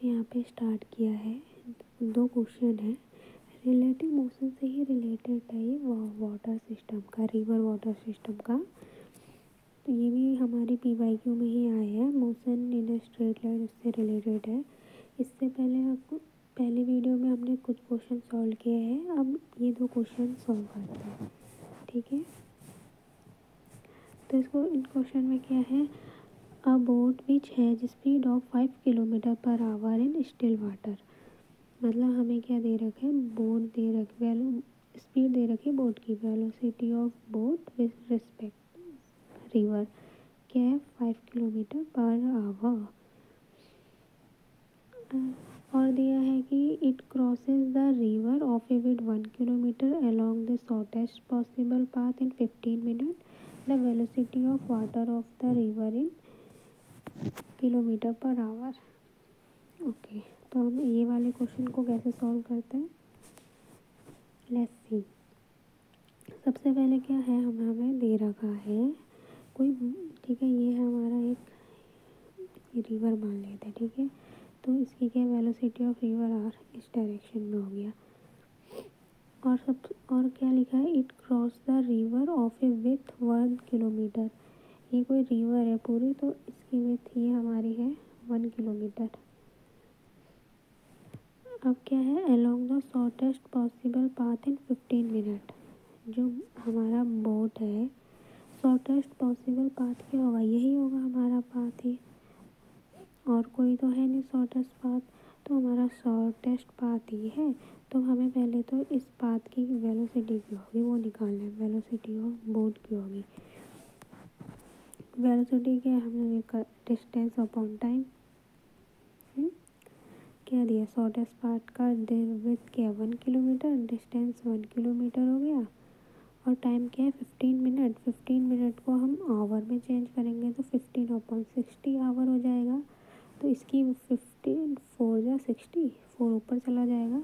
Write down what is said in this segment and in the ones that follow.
यहाँ पे स्टार्ट किया है। 2 क्वेश्चन है, रिलेटिव मोशन से ही रिलेटेड है ये वाटर सिस्टम का, रिवर वाटर सिस्टम का। तो ये भी हमारे PYQ में ही आए हैं, motion in a straight line उससे रिलेटेड है। इससे पहले आपको पहले वीडियो में हमने कुछ क्वेश्चन सॉल्व किए हैं, अब ये 2 क्वेश्चन सॉल्व करते हैं, ठीक है। तो इसको इन क्वेश्चन में क्या है, अ boat which has speed of 5 kilometre per our in still water. मतलब हमें क्या दे रखा है, बोट दे रखी, वैल्यू स्पीड दे रखी है बोट की, velocity of boat with respect river क्या है 5 किलोमीटर पर आवर। और दिया है कि it crosses the river of A with 1 kilometre along the shortest possible path in 15 minute. The velocity of water of the river in kilometre per our. Okay, तो हम ये वाले क्वेश्चन को कैसे सॉल्व करते हैं, लेट्स सी। सबसे पहले क्या है, हमें दे रखा है कोई, ठीक है, ये है हमारा एक रिवर मान लेते हैं, ठीक है। तो इसकी क्या वेलोसिटी ऑफ रिवर आर इस डायरेक्शन में हो गया। और क्या लिखा है, it cross the river of A with 1 kilometre. ये कोई रिवर है पूरी, तो इसकी विथ ये हमारी है 1 किलोमीटर। अब क्या है, along the shortest possible path in 15 minute. जो हमारा बोट है, शॉर्टेस्ट पॉसिबल पाथ क्या होगा, यही होगा हमारा पाथ ही, और कोई तो है नहीं शॉर्टेस्ट पाथ, तो हमारा शॉर्टेस्ट पाथ ही है। तो हमें पहले तो इस पाथ की वेलोसिटी की होगी वो निकालना है, वेलोसिटी ऑफ बोट की होगी। वेलोसिटी क्या है, हमने देखा डिस्टेंस अपॉन टाइम। क्या दिया, शॉर्टेस्ट पाथ का विड्थ क्या 1 किलोमीटर, डिस्टेंस 1 किलोमीटर हो गया, और टाइम क्या है 15 मिनट। 15 मिनट को हम आवर में चेंज करेंगे तो 15/60 आवर हो जाएगा। तो इसकी 15 4 जा 60, 4 ऊपर चला जाएगा,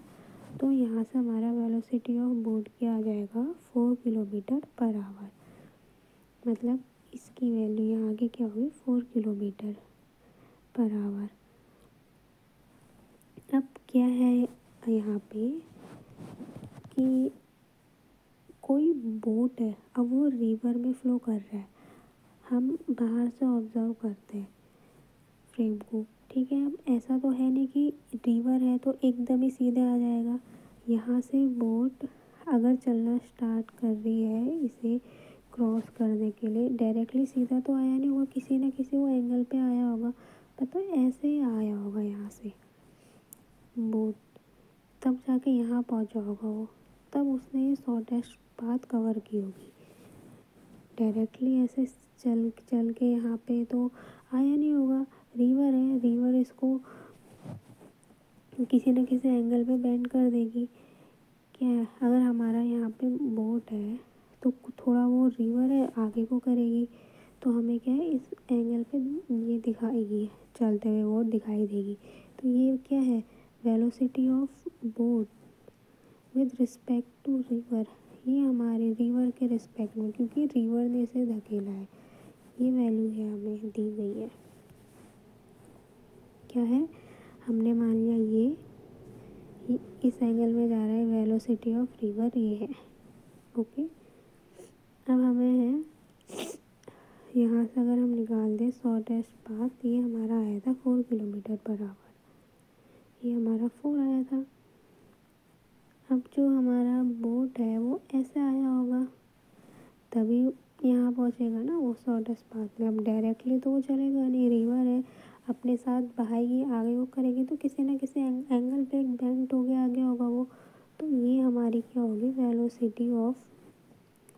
तो यहाँ से हमारा वेलोसिटी ऑफ बोट क्या आ जाएगा 4 किलोमीटर पर आवर। मतलब इसकी वैल्यू यहाँ आगे क्या होगी 4 किलोमीटर पर आवर। अब क्या है यहाँ पे कि कोई बोट है, अब वो रिवर में फ्लो कर रहा है, हम बाहर से ऑब्जर्व करते हैं फ्रेम को, ठीक है। अब ऐसा तो है नहीं कि रिवर है तो एकदम ही सीधे आ जाएगा। यहाँ से बोट अगर चलना स्टार्ट कर रही है इसे क्रॉस करने के लिए, डायरेक्टली सीधा तो आया नहीं होगा, किसी ना किसी वो एंगल पे आया होगा, पता है ऐसे ही आया होगा यहाँ से बोट, तब जाके यहाँ पहुँचा होगा वो, तब उसने ये शॉर्टेस्ट पाथ कवर की होगी। डायरेक्टली ऐसे चल चल के यहाँ पे तो आया नहीं होगा, रिवर है, रिवर इसको किसी न किसी एंगल पे बेंड कर देगी। क्या है, अगर हमारा यहाँ पे बोट है तो थोड़ा वो रिवर है आगे को करेगी, तो हमें क्या है इस एंगल पे ये दिखाएगी, चलते हुए वो दिखाई देगी। तो ये क्या है, velocity of boat with respect to river, ये हमारे रिवर के रिस्पेक्ट में, क्योंकि रिवर ने इसे धकेला है, ये वैल्यू है हमें दी गई है। क्या है, हमने मान लिया ये इस एंगल में जा रहा है, वेलोसिटी ऑफ रिवर ये है, ओके। अब हमें है यहाँ से अगर हम निकाल दें शॉर्टेस्ट पाथ, ये हमारा आया था 4 किलोमीटर पर आवर, ये हमारा 4 आया था। अब जो हमारा बोट है वो ऐसे आया होगा, तभी यहाँ पहुँचेगा ना वो शॉर्टेस्ट पाथ में। अब डायरेक्टली तो वो चलेगा नहीं, रिवर है अपने साथ बहाएगी, आगे वो करेगी, तो किसी ना किसी एंगल पे एक बेंड हो गया आगे होगा वो, तो ये हमारी क्या होगी velocity of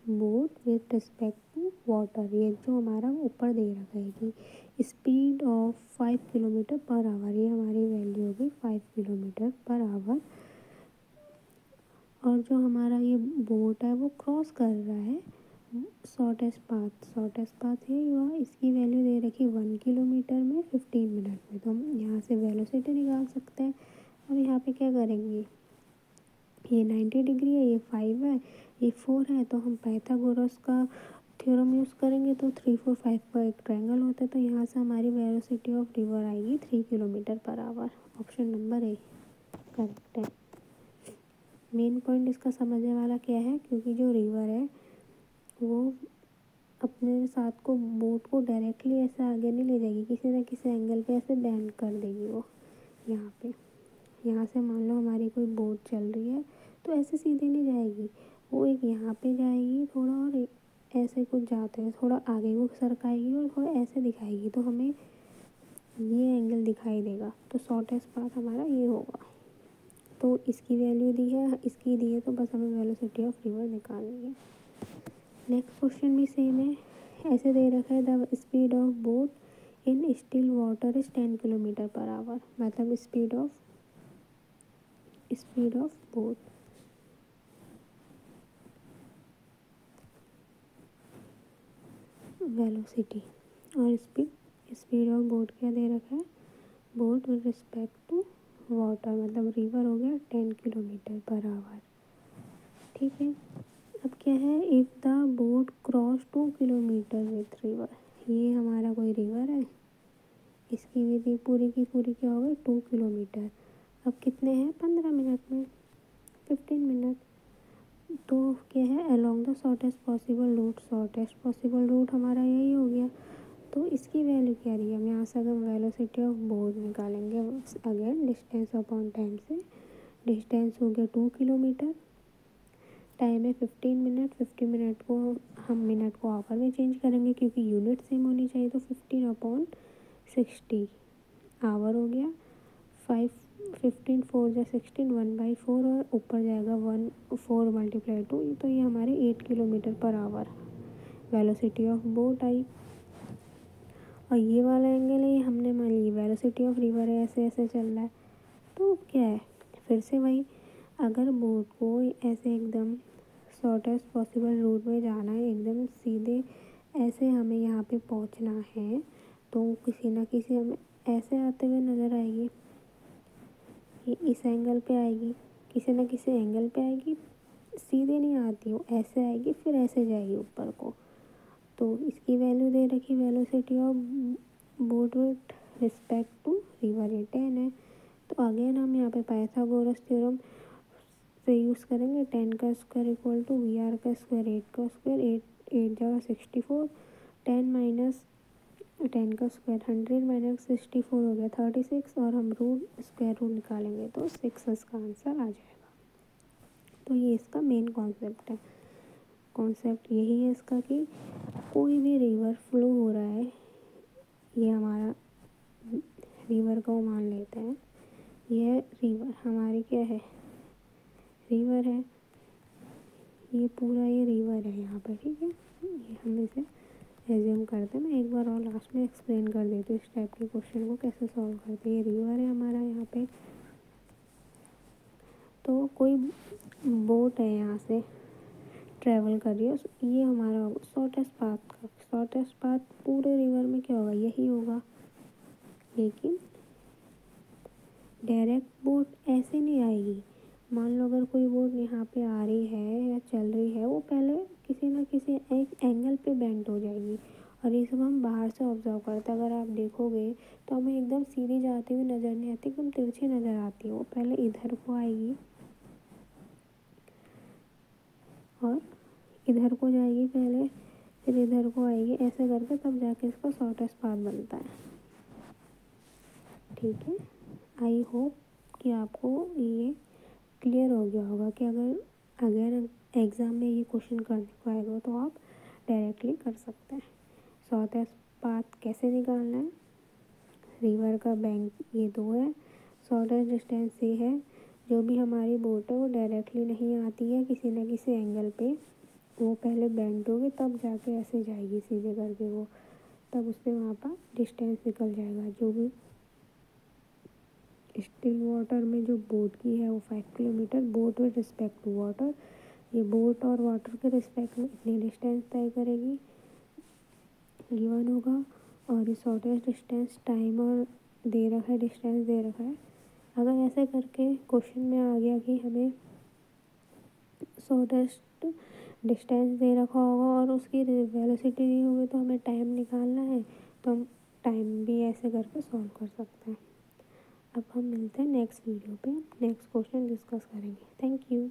boat with respect to water. ये जो हमारा ऊपर दे रखा है कि speed of 5 kilometre per hour, ये हमारी वैल्यू होगी 5 किलोमीटर पर आवर। और जो हमारा ये बोट है वो क्रॉस कर रहा है शॉर्टेस्ट पाथ है हुआ, इसकी वैल्यू दे रखी 1 किलोमीटर में 15 मिनट में, तो हम यहाँ से वेलोसिटी निकाल सकते हैं। अब यहाँ पे क्या करेंगे, ये 90 डिग्री है, ये 5 है, ये 4 है, तो हम पाइथागोरस का थ्योरम यूज़ करेंगे तो 3 4 5 का एक ट्रायंगल होता है, तो यहाँ से हमारी वेलोसिटी ऑफ रिवर आएगी 3 kilometre per our. Option number A correct है। मेन पॉइंट इसका समझने वाला क्या है, क्योंकि जो रिवर है वो अपने साथ को बोट को डायरेक्टली ऐसे आगे नहीं ले जाएगी, किसी ना किसी एंगल पे ऐसे बेंड कर देगी वो। यहाँ पे यहाँ से मान लो हमारी कोई बोट चल रही है तो ऐसे सीधे नहीं जाएगी, वो एक यहाँ पे जाएगी थोड़ा, और ऐसे कुछ जाते हैं थोड़ा आगे को सरकाएगी और थोड़ा ऐसे दिखाएगी, तो हमें ये एंगल दिखाई देगा, तो शॉर्टेस्ट पाथ हमारा ये होगा। तो इसकी वैल्यू दी है, इसकी दी है, तो बस हमें वेलोसिटी ऑफ रिवर निकालनी है। नेक्स्ट क्वेश्चन भी सेम है, ऐसे दे रखा है the speed of boat in still water is 10 kilometre per hour, मतलब स्पीड ऑफ बोट। वेलोसिटी और स्पीड ऑफ बोट क्या दे रखा है, boat with respect to water, मतलब रिवर हो गया 10 किलोमीटर पर आवर। ठीक है, अब क्या है, if the boat cross 2 kilometre with river, ये हमारा कोई रिवर है, इसकी विधि पूरी की पूरी क्या हो गई 2 किलोमीटर। अब कितने हैं 15 मिनट में 15 मिनट, तो क्या है along the shortest possible route, shortest possible route हमारा यही हो गया, तो इसकी वैल्यू क्या रही है, हम यहाँ से अगर वेलोसिटी ऑफ बोट निकालेंगे अगेन डिस्टेंस अपॉन टाइम से, डिस्टेंस हो गया 2 किलोमीटर, टाइम है 15 मिनट, 50 मिनट को हम मिनट को आवर में चेंज करेंगे क्योंकि यूनिट सेम होनी चाहिए, तो 15/60 आवर हो गया, 5 15 4 जा 16 1/4, और ऊपर जाएगा 1 4 × 2, तो ये हमारे 8 kilometre per hour velocity of boat आई। और ये वाला एंगल है, ये हमने मान ली वेलोसिटी ऑफ रिवर है, ऐसे ऐसे चल रहा है, तो क्या है फिर से वही, अगर बोट को ऐसे एकदम शॉर्टेस्ट पॉसिबल रूट में जाना है, एकदम सीधे ऐसे हमें यहाँ पे पहुँचना है, तो किसी ना किसी हमें ऐसे आते हुए नज़र आएगी, ये इस एंगल पे आएगी, किसी ना किसी एंगल पे आएगी, सीधे नहीं आती वो, ऐसे आएगी फिर ऐसे जाएगी ऊपर को, तो इसकी वैल्यू दे रखी velocity of boat with respect to river, ये 10 है। तो अगेन हम यहाँ पे पाइथागोरस थ्योरम से यूज़ करेंगे, 10 का स्क्वायर इक्वल टू VR का स्क्वायर 8 का स्क्वायर, 8 जगह 64, 10 माइनस 10 का स्क्वायर 100 माइनस 64 हो गया 36, और हम रूट स्क्वायर रूट निकालेंगे तो 6 इसका आंसर आ जाएगा। तो ये इसका मेन कॉन्सेप्ट है, कॉन्सेप्ट यही है इसका कि कोई भी रिवर फ्लो हो रहा है, ये हमारा रिवर को मान लेते हैं, यह रिवर हमारी क्या है, रिवर है, ये पूरा ये रिवर है यहाँ पे, ठीक है, ये हम इसे एज्यूम करते हैं। मैं एक बार और लास्ट में एक्सप्लेन कर देती हूँ इस टाइप के क्वेश्चन को कैसे सॉल्व करते हैं। ये रिवर है हमारा यहाँ पे, तो कोई बोट है यहाँ से ट्रैवल कर रही है, ये हमारा होगा शॉर्टेस्ट पाथ का, शॉर्टेस्ट पाथ पूरे रिवर में क्या होगा यही होगा, लेकिन डायरेक्ट बोट ऐसे नहीं आएगी। मान लो अगर कोई बोट यहाँ पे आ रही है या चल रही है, वो पहले किसी ना किसी एक एंगल पे बेंड हो जाएगी, और ये सब हम बाहर से ऑब्जर्व करते हैं। अगर आप देखोगे तो हमें एकदम सीधी जाती हुई नज़र नहीं आती, एकदम तिरछी नज़र आती है, वो पहले इधर को आएगी और इधर को जाएगी पहले, फिर इधर को आएगी, ऐसे करके तब जाके इसका शॉर्टेस्ट पाथ बनता है। ठीक है, आई होप कि आपको ये क्लियर हो गया होगा कि अगर एग्ज़ाम में ये क्वेश्चन करने को आएगा तो आप डायरेक्टली कर सकते हैं। शॉर्टेस्ट पाथ कैसे निकालना है, रिवर का बैंक ये 2 है, शॉर्टेस्ट डिस्टेंस ये है, जो भी हमारी बोट है वो डायरेक्टली नहीं आती है, किसी न किसी एंगल पे वो पहले बेंड होगी, तब जाके ऐसे जाएगी सीधे करके वो, तब उससे वहाँ पर डिस्टेंस निकल जाएगा। जो भी स्टिल वाटर में जो बोट की है वो 5 kilometre, boat with respect to water, ये बोट और वाटर के रिस्पेक्ट में इतनी डिस्टेंस तय करेगी, गिवन होगा, और ये शॉर्टेस्ट डिस्टेंस टाइम और दे रखा है, डिस्टेंस दे रखा है। अगर ऐसे करके क्वेश्चन में आ गया कि हमें शॉर्टेस्ट डिस्टेंस दे रखा होगा और उसकी वेलोसिटी दी होगी, तो हमें टाइम निकालना है, तो हम टाइम भी ऐसे करके सॉल्व कर सकते हैं। अब हम मिलते हैं नेक्स्ट वीडियो पे, नेक्स्ट क्वेश्चन डिस्कस करेंगे। Thank you.